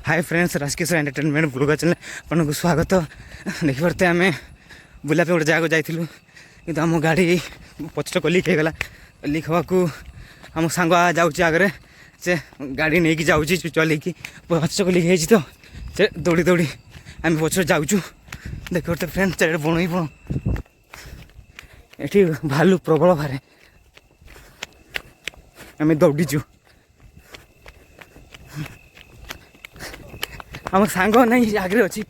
Hi friends, Rajkishore entertainment blog channel आपको स्वागत। देखिपे आम बुला गोटे जगह जाइलु कि आम गाड़ी पचटक लिक होगला। लिक हवा आम सांग जाऊँच आगे से गाड़ी नहीं जाऊँ चलिकी पचटक लिक है तो से दौड़ी दौड़ी आम पचर जाऊँ। देखिए फ्रेंड चार बण ही बण ये भालू प्रबल बारे आम दौड़ीचु। आम सांग नहीं आगे अच्छी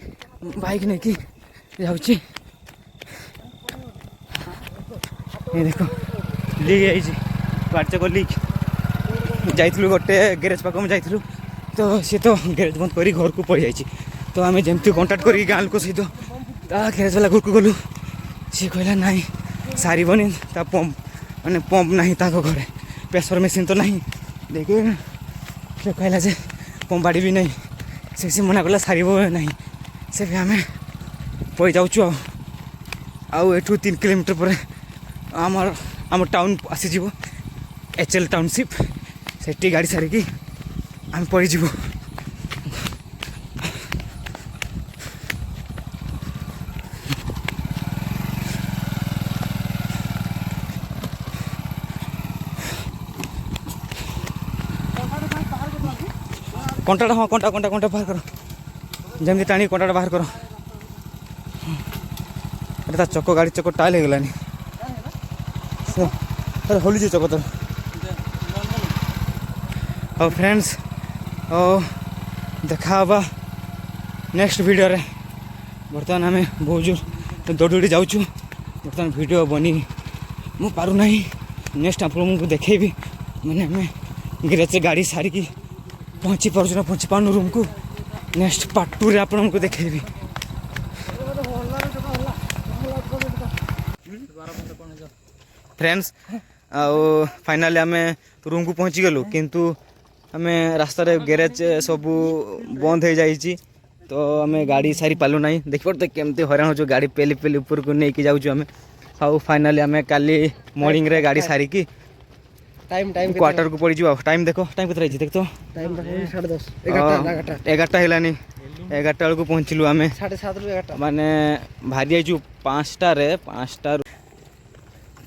बाइक नहीं कि जाऊँगी। ये देखो लिक है पार्चक लिक जाइलु गोटे गैरेज पाक में जाइलु तो सी तो गैरेज बंद कर घर को पड़ जाइए। तो आम जमती कंटाक्ट कर गाँ लोक सहित गैरेज वाला घर को गलु। सी कहला नाई सारबनी पंप मैंने पंप ना घरे प्रेसर मेसीन तो नहीं देखिए से कहला जे पंप बाड़ी भी नहीं से मना कला सारब नहीं से आम पड़ जाऊँ। आठू 3 किलोमीटर पर आम टाउन आसीज HL टाउनशिप से गाड़ी सारिकी आम पड़ीज। कंटाटा हाँ कंटा कंटा कंटा बाहर कर जमी टाणी कंटाटा बाहर कर। अरे चक गाड़ी चक टाइल हो गलानी अरे होली चक तो। और फ्रेंड्स देखा नेक्स्ट वीडियो रे। बर्तमान आम बहुत जोर दौड़ दौड़ी जाऊँ। बर्तमान वीडियो बनी मु पारू नहीं। नेक्स्ट आपको देखेबी मैंने आम गैरेज से गाड़ी सारिकी पहुँची पार्छ ना पहुँची पार्नु रूम को। नेक्स्ट पार्ट 2 रे आपको देखेबी। फ्रेंड्स फाइनाली आम रूम को पहुँची गलु किंतु आम रास्ता गैरेज सब बंद हो जाइए तो आम गाड़ी सारी पालु ना। देख पार केमती हैरान हो गाड़ी पेली पेली ऊपर को लेकिन जाऊँ आम। आउ फाइनाली आम काली मॉर्निंग रे गाड़ी सारिकी टाइम क्वार्टर को पड़ी जाओ। टाइम देखो टाइम कितना देख तो टाइम 10:30 11टा है 11टा बेलू पहुँचलु आम 7:30 माने भारी जाइए 5टा।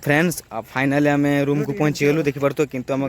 फ्रेंड्स फाइनाली आम रूम को पहुँची गलु देखी पार तो किंतु आम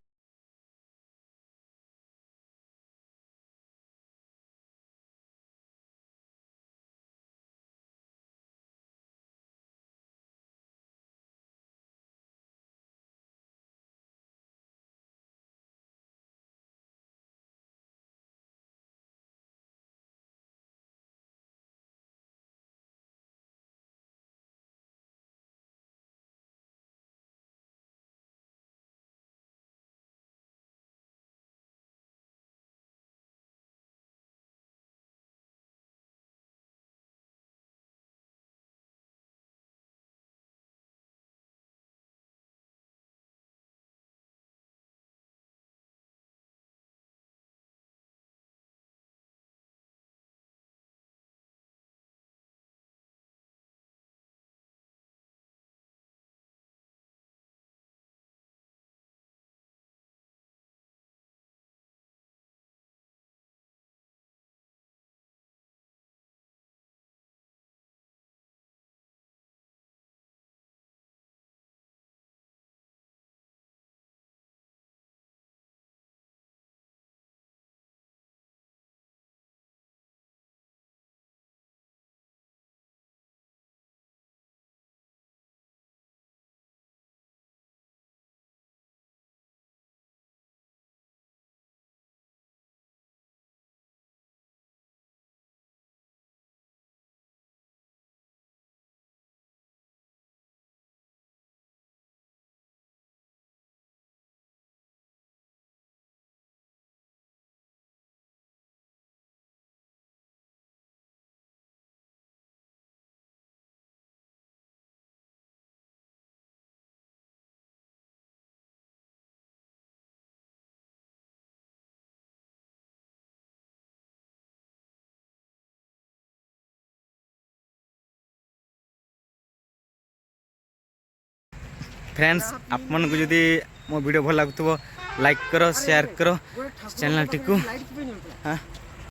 फ्रेंड्स आपन को जदि मो वीडियो भल लगुव लाइक करो शेयर करो चैनल टी को। हाँ